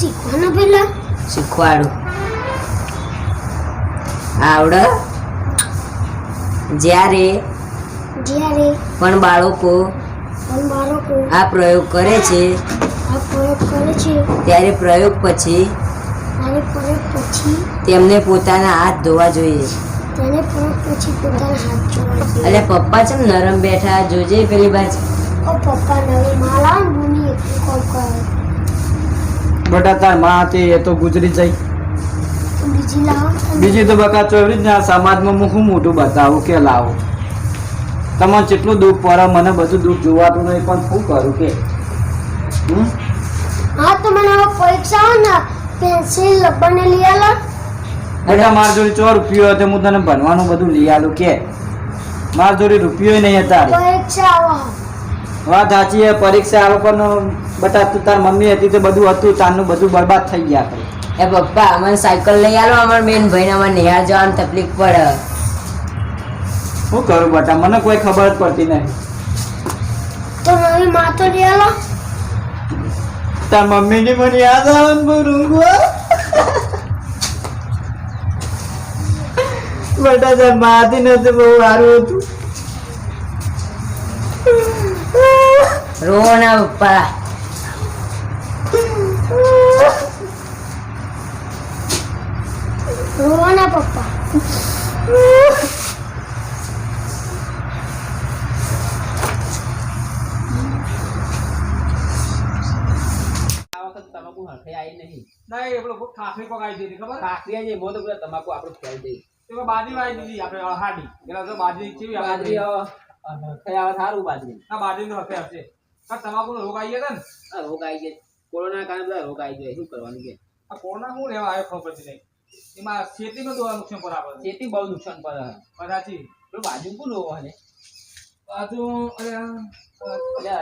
શીખવાનું પેલા શીખવાડું આવડે જ્યારે પણ બાળકો આ પ્રયોગ કરે છે ત્યારે પ્રયોગ પછી તેમને પોતાના હાથ ધોવા જોઈએ. એટલે પપ્પા છે નરમ બેઠા જોજે પેલી બાજુ. બેટા તાર માં હતી એ તો ગુજરી જઈ. બીજી તો બકા ચોરી જ ને આ સમાજમાં હું શું મોટું બતાવું કે લાવું. તમને જેટલું દુઃખ પડે મને બધું દુઃખ જોવાતું નહીં પણ શું કરું કે હા તો મને હવે પરીક્ષા આવે ને પેન્સિલ રબર ને લઈ આલો. બેટા મારી જોડે 4 રૂપિયો હતો હું તને ભણવાનું બધું લઈ આલું કે મારી જોડે રૂપિયો નહીં હતા. પરીક્ષા આવો વાત સાચી છે પરીક્ષા આવે પણ બેટા તું તાર મમ્મી હતી તો બધું હતું તારનું બધું બરબાદ થઈ ગયા કરે. એ પપ્પા અમને સાયકલ લઈ આલો અમારા બેન ભાઈને અમારે નિહાળ જવાની તકલીફ પડે. શું કરું બેટા મને કોઈ ખબર જ પડતી નહીં. તો નવી માતો લઈ આલો. તાર મમ્મીની મને યાદ આવે ને બહુ રૂંગવા. બેટા તાર માથી નથી બહુ સારું હતું. રો ના પપ્પા. રોવાના પપ્પા. ના એ પેલો ખાખરી પકાઈ દીધી ખબર ખાખરી આવી મોં તો પેલા તમાકુ આપણું ફેલ દઈ તો બાજરી વાઈ દીધી આપણે હાડી પેલા તો બાજરી કેવી બાજરી ખયા સારું બાજરી આ બાજરી નો હશે હશે આ તમાકુ નો રોગ આવી ગયો ને આ રોગ આવી ગયો કોરોના કારણે બધા રોગ આવી ગયો શું કરવાનું કે આ કોરોના શું લેવા આવ્યો ખબર પડતી નહીં એમાં ખેતીમાં તો નુકસાન પર આપણે ખેતી બહુ નુકસાન પર કદાચી પેલું બાજુ કોણ રોવા ને બાજુ અરે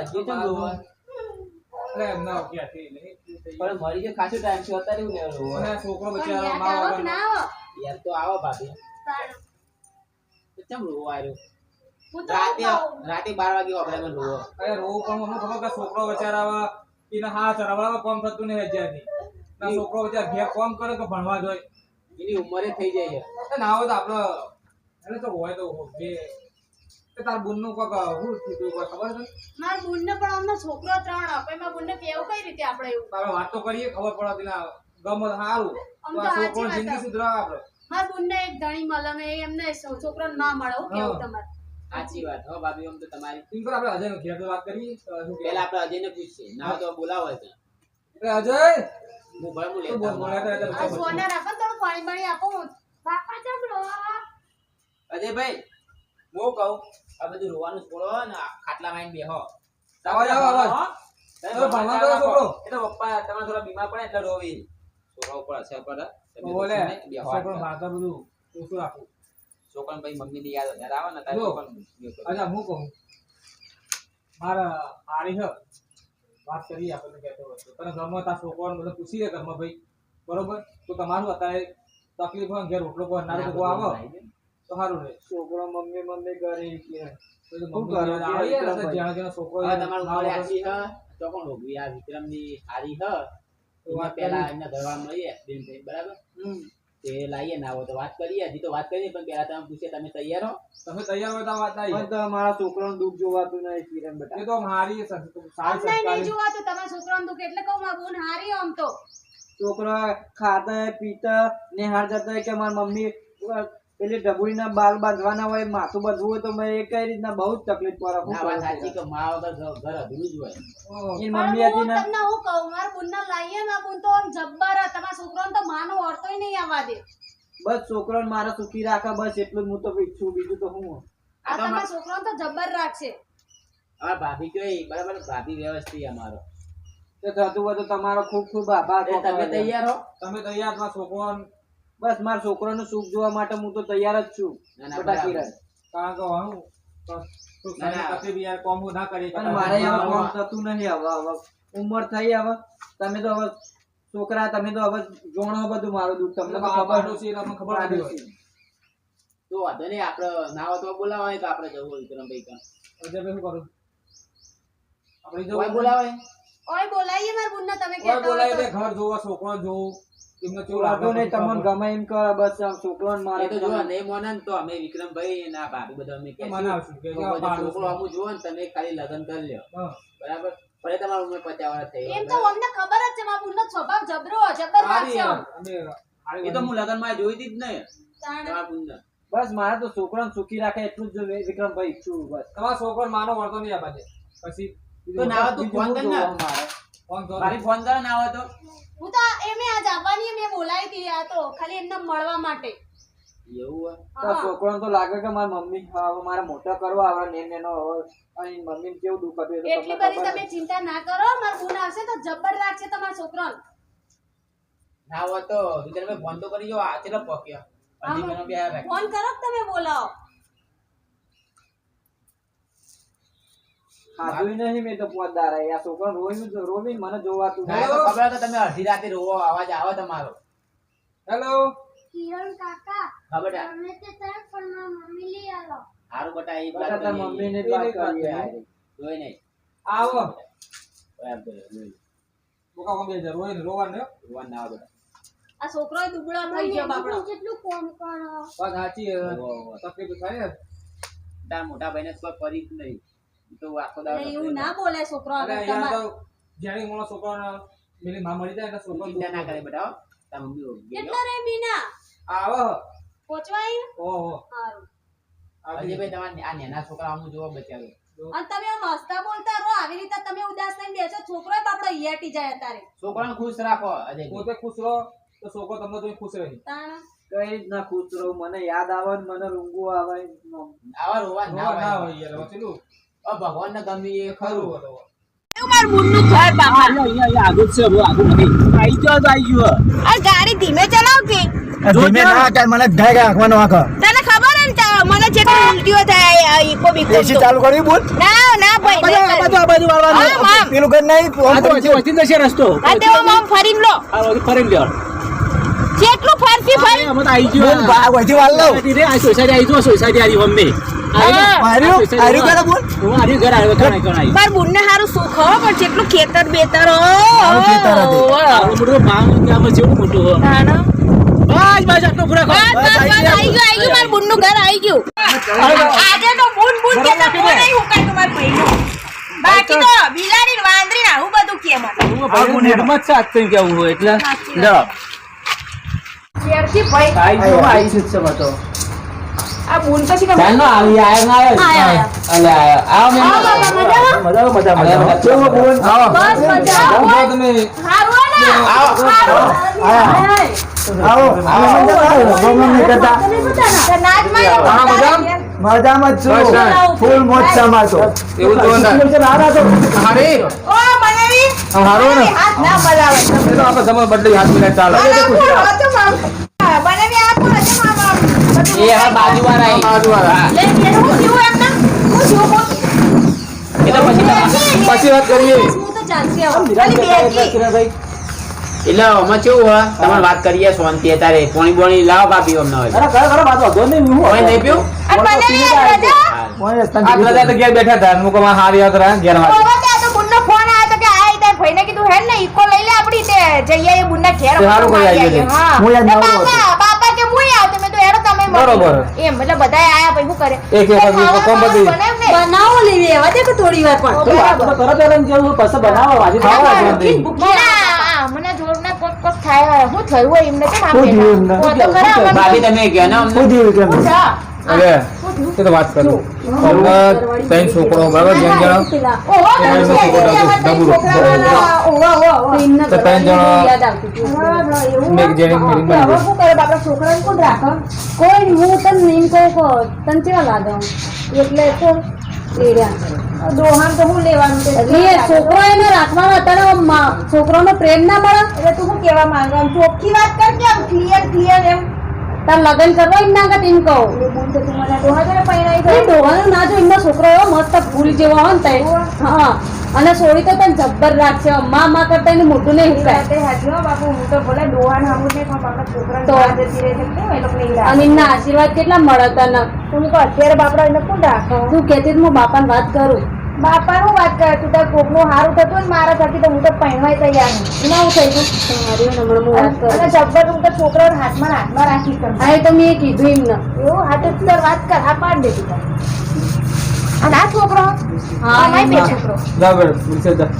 હજી તો રોવા અરે એમના ક્યાંથી નહીં પણ મરી ગયો ખાસો ટાઈમ છે અત્યારે એવું લેવું અને છોકરો બચારો માં વગર યાર તો આવો ભાભી કેમ રોવો આવ્યો રાતે 12 વાગે આપણે મને રોવો અરે રોવો પણ મને ખબર કે છોકરો બચારા એને હા ચરવાળા કામ થતું નહીં હજારની ના છોકરો બચારા ઘેર કામ કરે તો ભણવા જોઈએ એની ઉંમરે થઈ જાય છે ના હોય તો આપણે એટલે તો હોય તો જે તાર બુનનું કોક હું થયું કોઈ ખબર છે માર બુનને પણ અમને છોકરો 3 આપે માં બુનને કેવું કઈ રીતે આપણે એવું આપણે વાત તો કરીએ ખબર પડે ના ગમ સારું તો છોકરો જિંદગી સુધરાવ આપણે માર બુનને એક ધણી મળે મે એમને છોકરો ના મળે હું કેવું તમારે સાચી વાત હો ભાભી આમ તો તમારી ટીમ પર આપણે અજયનો ઘેર તો વાત કરીએ પહેલા આપણે અજયને પૂછીએ ના તો બોલાવો છે એ અજય હું ભણું તો બોલાતા આ સોના રાખો થોડું પાણી પાણી આપો બાપા ચમડો અજયભાઈ હું કહું આ બધું રોવાનું છોડો ને ખાટલા માં બેહો આવાજ તો ભણવા ગયો છોકરો એટલે પપ્પા તમારે થોડા બીમાર પડે એટલે રોવી છોકરા ઉપર અસર પડે બોલે છોકરો માતા બધું ઓછું રાખું છોકરા ભાઈ મમ્મી ની યાદ વધારે આવે ને તારે અચ્છા હું કહું મારા હારી છે વાત કરીએ આપણે કહેતો હતો તને ઘરમાં તાર છોકરાને બધું પૂછી લે ઘરમાં ભાઈ બરોબર તો તમારું અત્યારે તકલીફ હોય ઘેર રોટલો કોઈ નારો કોઈ આવો તો સારું રહે છોકરો મમ્મી મમ્મી કરે કે શું કરો જ્યાં જ્યાં છોકરો તમારું ઘરે આછી હ તો કોણ રોગવી આ વિક્રમ ની હારી હ તો પેલા એમના ઘરવાળા મળીએ બેન ભાઈ બરાબર તે લાવીએ ના હોય તો વાત કરીએ હજી તો વાત કરીએ પણ પેલા તમે પૂછે તમે તૈયાર હો તમે તૈયાર હોય તો વાત આવી પણ તો મારા છોકરાનું દુઃખ જોવાતું નહીં કિરણ બેટા. એ તો મારી સારી અમને નહીં સંસ્કારી જોવા તો તમારા છોકરાનું દુઃખ એટલે કહું માર બુન હારી આમ તો છોકરા ખાતા પીતા નિહાળ જતા કે મારી મમ્મી પેલી ડબુડીના બાલ બાંધવાના હોય માથું બાંધવું હોય તો મેં એ કઈ રીતના બહુ જ તકલીફ પડે. ના વાત સાચી કે મા વગર ઘર અધૂરું જ હોય એની પણ મમ્મી હતી હું ને તમને હું કહું માર બુનને લાવીએ ને બુન તો આમ જબ્બર હે. તમારા છોકરાને તો માનો ઓળતોય નહીં આવવા દે બસ છોકરાને મારા સુખી રાખે બસ એટલું જ હું તો ઈચ્છું બીજું તો હું આ તમારા છોકરાને તો જબ્બર રાખશે અમારા ભાભી કઈ બરાબર ભાભી વ્યવસ્થિત અમારો તો થતું હોય તો તમારો ખૂબ ખૂબ આભાર. તમે તૈયાર હો તમે તૈયાર તમારા છોકરો બસ મારા છોકરાનું સુખ જોવા માટે હું તો તૈયાર જ છું. ના, ના, બેટા બરાબર. કિરણ કારણ કે હું ના, ના. તકલીફ યાર કોમ ના કરી પણ મારે હવે કામ થતું નહીં. હવે ઉંમર થઈ હવે તમે તો હવે છોકરા તમે તો હવે જોણો બધું મારું દુઃખ તમને તો ખબર છે તમને ખબર નથી હોય તો વાંધો નહીં આપણે ના હોય તો બોલાવાય તો આપણે જવું વિક્રમભાઈ કામ અજયભાઈ શું કરું આપણે કોઈ બોલાવાય ઓય બોલાવીએ માર બુનને તમે કોઈ કહેતા બોલાય હોય તે ઘર જોવો છોકરો જોવો એમને કેવું વાંધો લાગે નહીં, તમને ગમે એમ કરો, બસ આમ છોકરાને મારે એ તો જો નહીં મોને ને તો અમે વિક્રમભાઈ ના ભાભી બધા અમે કહેશું. મનાવશું કે તો બધો છોકરો અમુક જુઓ ને તમે ખાલી લગ્ન કરી લ્યો હા. બરાબર ભલે તમારું ઉંમર 50 વર્ષ થઈ એમ હોય, તો અમને ખબર જ છે મારા બુનનો સ્વભાવ જબરદસ્ત સારી છે યાર, અમે બરાબર? એ તો હું લગ્નમાં જોઈ હતી જ નહીં તાણ. તમારા બુનને. બસ મારે તો છોકરાને સુખી રાખે એટલું જ વિક્રમભાઈ ઈચ્છું બસ. તમારા છોકરો માનો વળતો નહીં આ બાજુ પછી તો ના હોય તો બીજું ફોન શું કર ને. જોવાનું મારે? ફોન કરો. મારી ફોન કરે ના હોય તો હું તો એમે આજ આવવાની મેં બોલાવી હતી આ તો ખાલી એમને મળવા માટે એવું હોય તો હા. છોકરાને તો લાગે કે મારી મમ્મી હવે મારે મોટા કરવા આવે નેનો હવે અને મમ્મીને કેવું દુઃખ હતું એ તો એટલી તમને બધી ખબર તમે ચિંતા ના કરો મારા બુન આવશે તો જબ્બર રાખશે તમારા છોકરાને ના હોય તો વિક્રમભાઈ ફોન તો કરી જો આ ચેટલો પોક્યો અઢી મહિનો બે હાર ફોન કરો કે તમે બોલાવો ખાધું નહીં મેં તો પોતદાર આ છોકરાને રોવી મને જોવાતું ના તો ખબર તો તમે અડધી રાતે રોવો અવાજ આવે તમારો હેલો કિરણ કાકા ખબર છે? તમે તે તરફ પણ મારી મમ્મી લઈ આવો. હારું બટા એ બટા તાર મમ્મીને જ વાત કરીએ. જોઈ નહીં આવો બરાબર જોઈ બોકા કોમ બેજા રોય રોવા ને રોવા ના આવે આ છોકરો દુબળો થઈ ગયો બાપડો તમે જેટલું કામ કરો વાત સાચી તકલીફ થાય ને તાર મોટા ભાઈને કોઈ ફરી જ નહીં ઈ તો આખો દાડો એટલે એવું ના બોલે છોકરો અને હવે અહીંયા તમારે તો જાણી મોણો છોકરાને મેલી માં મળી જાય એટલે છોકરો ચિંતા ના કરે બેટા હો. તાર મમ્મી ઉભી રહો. કેટલા રે બીના આવો પહોંચવા આવ્યું ઓહો સારું અજયભાઈ તમારે આ નાના છોકરા અમુક જોવા બચાવે અને તમે આમ હસતા બોલતા રહો આવી રીતે તમે ઉદાસ થઈને બેસો છોકરો બાપડો ઈયાટી જાય અત્યારે છોકરાને ખુશ રાખો અજયભાઈ પોતે ખુશ રહો તો છોકરો તમને જોઈને ખુશ રહે તાણ કઈ રીતના ખુશ રહું મને યાદ આવે ને મને રૂંગું આવે આવા રોવા ના રોવા ના હોય હોય યાર વચલું ભગવાન ને ગમે એ ખરું ખરું ગાડી ધીમે ચલાવ કે ધીમે ના કાંઈ મને ઢાઈ આંખવાનો આંખ તને ખબર હે ને મને જેટલી ઉલટીઓ થાય ઈકો બીકો એસી ચાલુ કર્યું બોલ ના ના ભાઈ નહીં આ કરવી. બાજુ વાળવાનું. આમ, આમ. પેલું ઘર નહીં રસ્તો હા તે હું આમ ફરીને લો જેટલું ફરતી ફરી બોલ, બા, વહીથી વાળ લઉં. હાર્યું? હાર્યું કરે બોલ. માર બુનને હારું સુખ હો પણ જેટલું ખેતર બેતર હો હારું ખેતર હતું. તાણ. બસ, આઈ ગયું માર બુનનું ઘર આઈ ગયું આજે તો બુન બુન કેતા કોઈ નહીં હુકાય તમાર ભાઈનું બાકી તો બિલાડી ને વાંદરી ને આવું બધું કે મને શેરથી ભાઈ આ બુન પછી કે બસ મજા તમે હારું ને હારું આવો. મમ્મી કરતા નાચમાં મજામાં જ છું. ફૂલ મોજ માં તો. એવું તો હારી ઓ બનાવી હારું ને? હાથ ના બરાબર એ તો આપણે સમય બદલી હાથ મિલાય ચાલે બનાવી આપો ને મામા એ હવે બાજુવાળા બાજુવાળા. લે હું જીવું એમને હું જીવું એ તો પછી પછી વાત કરીએ હું તો ચાલશે હવે. ખાલી બેગી એટલે આમાં કેવું હોય તમારે વાત કરીએ શાંતિ અત્યારે પોણી બોણી લાવો કાપી અમને હોય પોણી નહીં પીવું અને બનાવી રાજા આ બધા તો ઘેર બેઠા હતા હું કહું હારી વાત રહ્યા ઘેર વાત ઓવા તે તો બુનનો ફોન આવ્યો તો કે આઈ તાર ભાઈને કીધું હે ને ઈકો લઈ લે આપડી તે જઈએ એ બુનના ઘેર તે હારું કરી આવી ગઈ. હા હું યાદ તે નવરો હતો. બાપા કે મુઈ આવતે મેં તો હેડો તમે મળો. બરોબર. એમ એટલે બધાય આયા પછી શું કરે એક વખત ખાવા કોમ બધી. બનાવ ને. બનાવો લેવી એવા દે કે થોડી વાર પણ મને જોરના કોક કોક થાય શું થયું હોય એમને કેમ શું થયું એમને? ભાભી તમે કહો ને અમને શું થયું કે એમને? હવે એ તો વાત કરું અમને ત્રણ છોકરો બરાબર જેમ જણા તો ત્રણ જણા મેં એક જણી meeting બની ગઈ. શું કરે બાપડા છોકરાને કોણ રાખે કોઈ નહીં, હું તને નહીં કહું તને કેવા લાગે એટલે તો દોહાન તો હું લેવાનું છોકરો એને રાખવાનો અત્યારે છોકરાનો પ્રેમ ના મળે એટલે તું શું કેવા માંગે આમ ચોખ્ખી વાત કર કે આમ ક્લિયર એમ તાર લગન કરવા એમ ના કર એમ કહું ડોહાનું ના જો એમનો છોકરો એવો મસ્ત ફૂલ જેવો હોય ને તઈ. હા અને સોળી તો તને જબ્બર રાખશે માં કરતા એનું મોટું નહીં હુકાય તો અને એમના આશીર્વાદ કેટલા મળે તને તું અત્યારે બાપડા એને કોણ રાખો તું કહેતી હું બાપાને વાત કરું બાપાનું વાત કરે તું તાર કોકનું હારું થતું હોય ને મારા થકી તો હું તો પહેણવાય તૈયાર નહીં એમાં હું થઈ ગયું અને જબ્બર હું તો છોકરાઓને હાથમાં રાખી કર હા એ તો મેં કીધું એમને એવું હા તો તું તાર વાત કર હા પાડ દે તું તાર અને આ છોકરો હા અમાય બે છોકરો જા બેટા પૂછે જા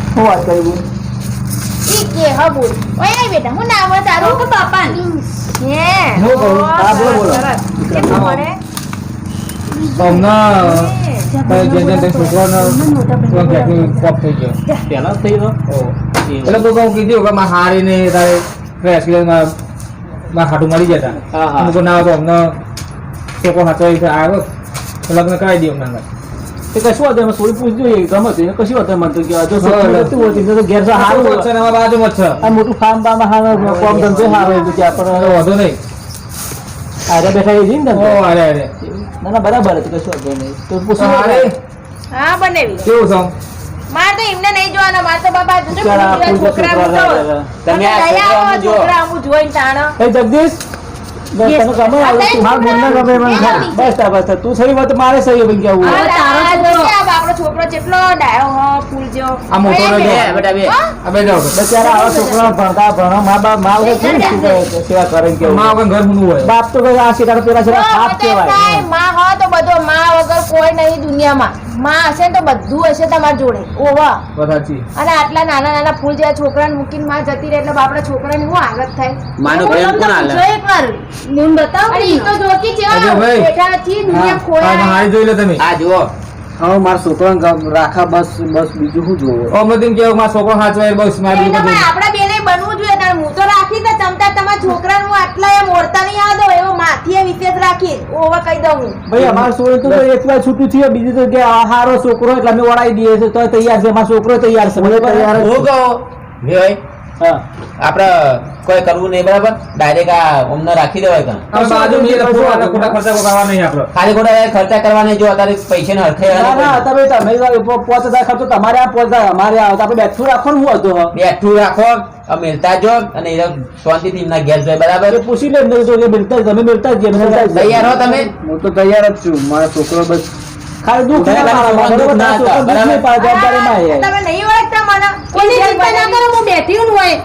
શું વાત કરી બોલ ઈ કે હા બોલ ઓય આય બેટા હું નામ હોય તારું કે બાપા હે હું કહું હા બોલો કેટલું ભણે હમણાં છોકરાનો પેલા જ થઈ ગયો એટલે તો કહું કીધું કે મારે હારીને તારે એક્સિડન્ટમાં મારા હાટું મળી જતા હા, હા. અમુક ના તો અમને છોકરો સાચો આવ્યો તો લગ્ન કરાવી દઈએ અમને એ કશું હતું એમાં થોડી પૂછ જોઈએ ગમે તે કશું હતું મને તો કે જો હા, છોકરું હતું હોય તો ઘેર તો સારું સારું છે ને અમારા બાજુમાં જ છે આ મોટું ફાર્મ બામ હારો કોમ ધંધો હારો હતું ત્યાં તો પણ વાંધો નહીં આરે બેઠા એ જઈને ઓ અરે અરે ના ના બરાબર હતું કશું હતું નહીં તો પૂછું હારે હા બનેવી કેવું છે માર તો એમને નહીં જોવાના માર તો બાપા જોજો બિચારા પેલા પૂછો છોકરા છોકરા તમે આ છોકરા હું જોઈને તાણ એ જગદીશ તને ગમે આવે તું માર બોલને ગમે મને બસ બસ તું સહી વાત મારે સહી બન કે આવું આપણો છોકરો કેટલો ડાયો હો ફૂલ જેવો આ મોટો ઓય ને બેટા. બેટા બે આ બે જાઓ બચારા આવા છોકરા ભણતા ભણો મા બાપ મા વગર કેવી રીતે સેવા કરે કે માં વગર ઘર મૂનું હોય બાપ તો કઈ આ સીધા પેલા છે હાથ કહેવાય માં હો તો બધો માં વગર કોઈ નહીં દુનિયામાં માં હશે ને તો બધું હશે તમારી જોડે ઓવા વાત સાચી અને આટલા નાના નાના ફૂલ જેવા છોકરાને મૂકીને માં જતી રહે એટલે આપણા છોકરાની શું હાલત થાય માનો પ્રેમ કોણ હાલે? પૂછો એકવાર. મને બતાવ અને ઈ તો જોતી છે અજય ભાઈ. બેઠા નથી દુનિયા હા ખોયા હારી જોઈ લો તમે આ જુઓ હા મારા છોકરાને રાખા બસ બસ બીજું શું જોવું અમે તેમ કેવું મારો છોકરો સાચવાય બસ મારી એટલે બધું ભાઈ આપણા બેને બનવું જોઈએ તારે હું તો રાખી દે તમતા તમારા છોકરાનું આટલા એમ ઓરતા નહીં આદો એવો માથીએ વિશેષ રાખી ઓવા કહી દઉં હું ભાઈ અમાર છોકરો તો એકલા છૂટું થયો બીજું તો કે આ હારો છોકરો એટલે અમે વળાઈ દઈએ છે તો તૈયાર છે અમારો છોકરો તૈયાર છે મને તૈયાર હું કહું હા આપડે કોઈ કરવું નહીં બરાબર ડાયરેક્ટ આ અમને રાખી દેવાય કાં અમે બાજુ નહીં લખો આટલા ખોટા ખર્ચા કરવા નહીં આપણો ખાલી ખોટા ખર્ચા કરવા નહીં જો અત્યારે પૈસા ને હરખે ના ના તમે 5000 ખર્ચો તમારે આ 5000 અમારે આ આપણે બેઠું રાખો ને હું હતો બેઠું રાખો મિલતા જો અને એ શાંતિથી એમના ઘેર જાય બરાબર એ પૂછી લે નહીં તો કે મિલતા તમે મિલતા જ તૈયાર હો તમે હું તો તૈયાર જ છું મારા છોકરો બસ ખાલી દુઃખ ના બરાબર, પાડો, દુઃખ ના છોકરો હતા, દુઃખ નહીં પાડે, જવાબદારી માં આવે. તમે નહીં ઓળખતા મને કોઈની ચિંતા ના કરો હું બેઠી હું હોય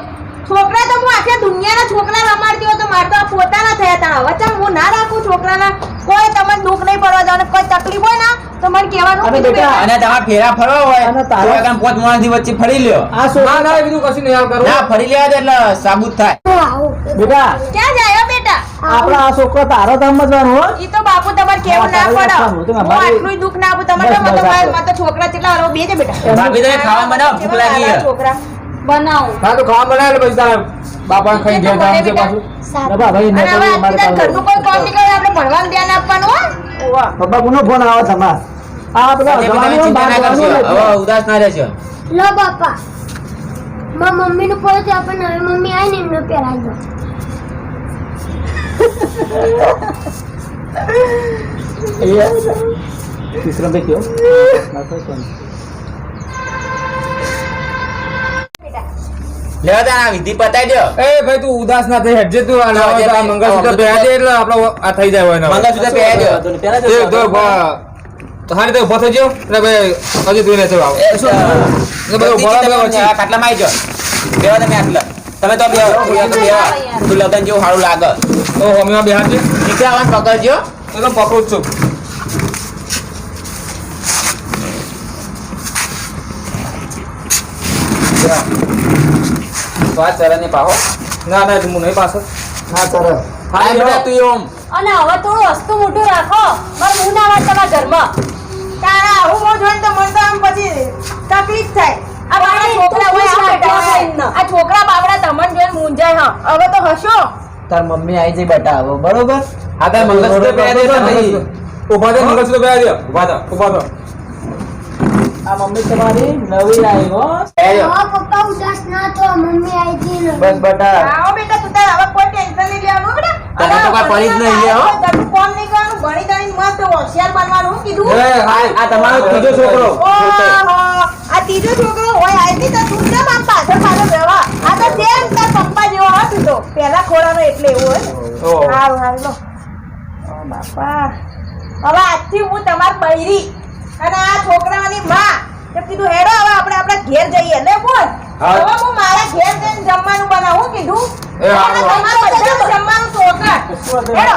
છોકરા તો હું આખા દુનિયાના છોકરા રમાડતી હોય તો મારે તો આ પોતાના થયા તા હવે ચમ હું ના રાખું છોકરાના કોઈ તમને દુઃખ નહીં પડવા દેવાનું કોઈ તકલીફ હોય ને તો મને કહેવાનું અને કીધું બેટા, બેટા. અને તમારે ફેરા ફરવા હોય અને તો તારા- એકદમ પોત માણસની વચ્ચે ફરી લ્યો આ છોકરો ના ના એ બધું કશું નહીં કરવું ના ફરી લેવા દે એટલે સાબુત થાય બેટા ક્યાં જાય બેટા આપણા આ છોકરો તારો તો સમજવાનો હો. ઈ તો બાપુ તમારે કેવું ના હા, પડે તારું રાખવાનું. હું આટલું દુઃખ ના આપું તમારે બસ, બસ, મારે તો છોકરા કેટલા વાર બેજે બેટા ભાભી તમે ખાવા બનાવો ભૂખ લાગી છે. છોકરા બનાવું હા તો ખાવા બનાવે એટલે પછી તારા બાપા ખાઈ ઘેર જવાનું છે પાછું બાબા ભાઈ અને ને હવે અમારે આજથી ઘરનું કોઈ કામ નહીં કરે આપણે ભણવાનું ધ્યાન આપવાનું હો ઓવા. પપ્પા કોનો ફોન આવે તમારે આ બધા એટલે તમે જવાનું ચિંતા ના બહાર કરશો જવાનું હવે ઉદાસ ના રહેશો લો બાપા મારા મમ્મીનું પોતે આપણે નવી મમ્મી આવી ને એમને પહેરાવી દો વિશ્રામભાઈ કયો લેવા દે આ વિધિ પતાઈ દો એ ભાઈ તું ઉદાસ ના થઈ હેડજે તું અને હવે તો આ મંગળસૂત્ર પહેરા દે એટલે આપણો આ થઈ જાય હોય ને મંગળસૂત્ર પહેરાઈ દો એક દો તો હારી તો ઉભો થઈ ગયો એટલે ભાઈ હજી તું નથી આવો એ બધું બોલા બે વચ્ચે કાટલામાં આવી જાઓ બેવા તમે આટલા તમે તો બેવા તું લગન જેવું સારું લાગે તો અમે બિહાર છે દીકરા આવાજ પકડજો એ તો પકડું જ છું વાત ચરણને પાહો ના ના હું નહીં પાછો હા સર હા બેટા તું ઓમ અને હવે થોડું વસ્તુ મોટું રાખો મારે હું ના વાત તમારા ઘરમાં તારા આવું મોં જોઈને તો મને તો આમ પછી તકલીફ થાય આ બાપડા અરે, છોકરા તું હોય આ પૂછ બેટા હોય. એમને. આ છોકરા બાપડા તમને જોઈને મૂંઝાય હા હવે તો હશો તાર મમ્મી આવી જઈ બેટા હવે બરોબર આ તાર મંગળસૂત્ર પહેરાઈ દે તમે ઉભા થા મંગળસૂત્ર પહેરાવી દો ઉભા થા આ મમ્મી તમારી નવી આવી હો પહેરાઈ દો. હા પપ્પા ઉદાસ ના તો મમ્મી આવી જઈ ને બસ બેટા આવો બેટા તું તાર હવે કોઈ ટેન્શન નહીં લેવાનું હો બેટા તને તો કાંઈ પડી જ નહીં લે, હો. ઘરનું કામ નહીં કરવાનું ભણી ગણીને મસ્ત હોશિયાર બનવાનું હું કીધું એ આ તમારો ત્રીજો છોકરો ઓહો આ ત્રીજો છોકરો હોય આવી તો તું કેમ આમ પાછળ રહેવા આ તો સેમ તાર પપ્પા જેવો હતો તો પહેલા ખોરાનો એટલે એવું હોય ને ઓહ. સારું સારું લો ઓ બાપા હવે આજથી હું તમાર બૈરી અને આ છોકરાઓની માં તો કીધું હેડો હવે આપણે આપણા ઘેર જઈએ લે બોલ હા. હવે હું મારા ઘેર જઈને જમવાનું બનાવું કીધું એ હા, અને હા. તમારું બધાનું જમવાનું ચોકટ હેડો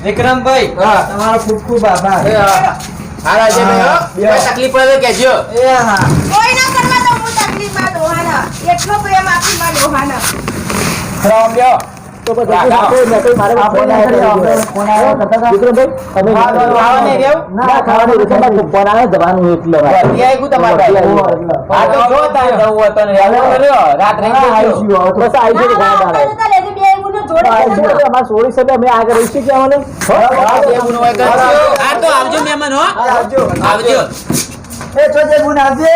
વિક્રમભાઈ હા. તમારો ખૂબ ખૂબ આભાર એ હા. હા રાજેભાઈ હો. બે. કોઈ તકલીફ પડે તો કહેજો એ હા કોઈ ના કરવા દઉં હું તકલીફમાં ડોહાના એટલો પ્રેમ આપી માં ડોહાના રામ લ્યો તો પછી રાખો. આપણે મારે ફોન આવ્યો ફોન આવ્યો વિક્રમભાઈ તમે ખાવા નહીં ગયું? ના ખાવાનું વિક્રમભાઈ ફોન આવ્યો જવાનું એટલે વધી આવ્યું તમારે ભાઈ. હા તો જો તારે જવું હોય તો રહેવું કર્યો. રાત રહી જજો. આવીશું બસ આવીશું ના, ના, આપણે તો લેજે બે ગુનો જોડે આવીશું અમારે 16 સભ્ય અમે આગળ રહીશું કે અમને હા, જે ગુનો હોય કરજો. હા તો આવજો મહેમાન હો આવજો એ ચોજે ગુણ આવજે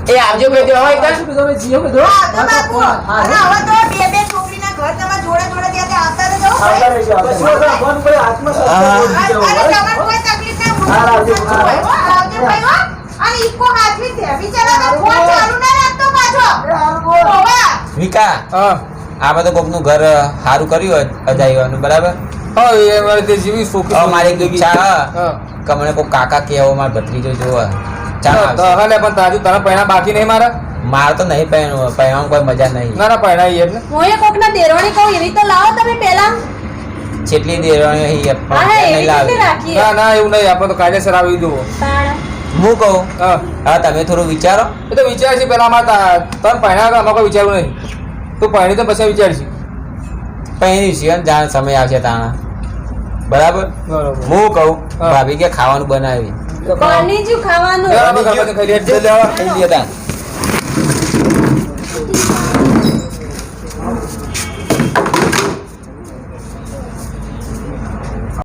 એ આવજો કહેજો હવે એકદમ. હા, તો બાપુ. અને હવે તો બે બે છોકરીના ઘર તમારા જોડે જોડે ત્યાં આવતા રહેજો. ફોન પર હાથમાં અરે તમારે કોઈ તકલીફ ના હોય. આવજો ભાઈ, હો. અને ઈકો હાથવી છે. બિચારાનો ફોન ચાલુ ના રાખતો પાછો. હોવા. વિકા હા આ બધું કોકનું ઘર સારું કર્યું હોય અજાયવાનું બરાબર હા એ મારે તે જીવી સુખી હવે મારી એક ઈચ્છા હા કે મને કોઈ કાકા કેવો મારો ભત્રીજો જોવા ચાલો તો આવશે. હાલે પણ તાજુ તારા પૈણા બાકી નહીં મારા મારે તો નહીં પહેરવું પહેરવામાં કોઈ મજા નહીં ના ના પૈણા ઈ એટલે હું એ કોકના દેરોણી કહું એવી તો લાવો તમે પહેલા જેટલી દેરવાણી અહીં હા પણ એવી નહીં લાવી રીતે રાખીએ ના ના એવું નહીં આપણે તો કાયદેસર આવી જુઓ તાણ. હું કહું હા હા તમે થોડું વિચારો એ તો વિચાર છે પેલા અમારે તને પૈણા આમાં કોઈ વિચારવું નહીં તું પૈણી તો પછી વિચારશે પહેરી છે જાણ સમય આવશે તાણા બરાબર બરોબર હું કહું હા. ભાભી કે ખાવાનું બનાવી બની જ્યું ખાવાનું લેવા, ખાઈ લે, લેવા. ખાઈ લ્યો તાણ.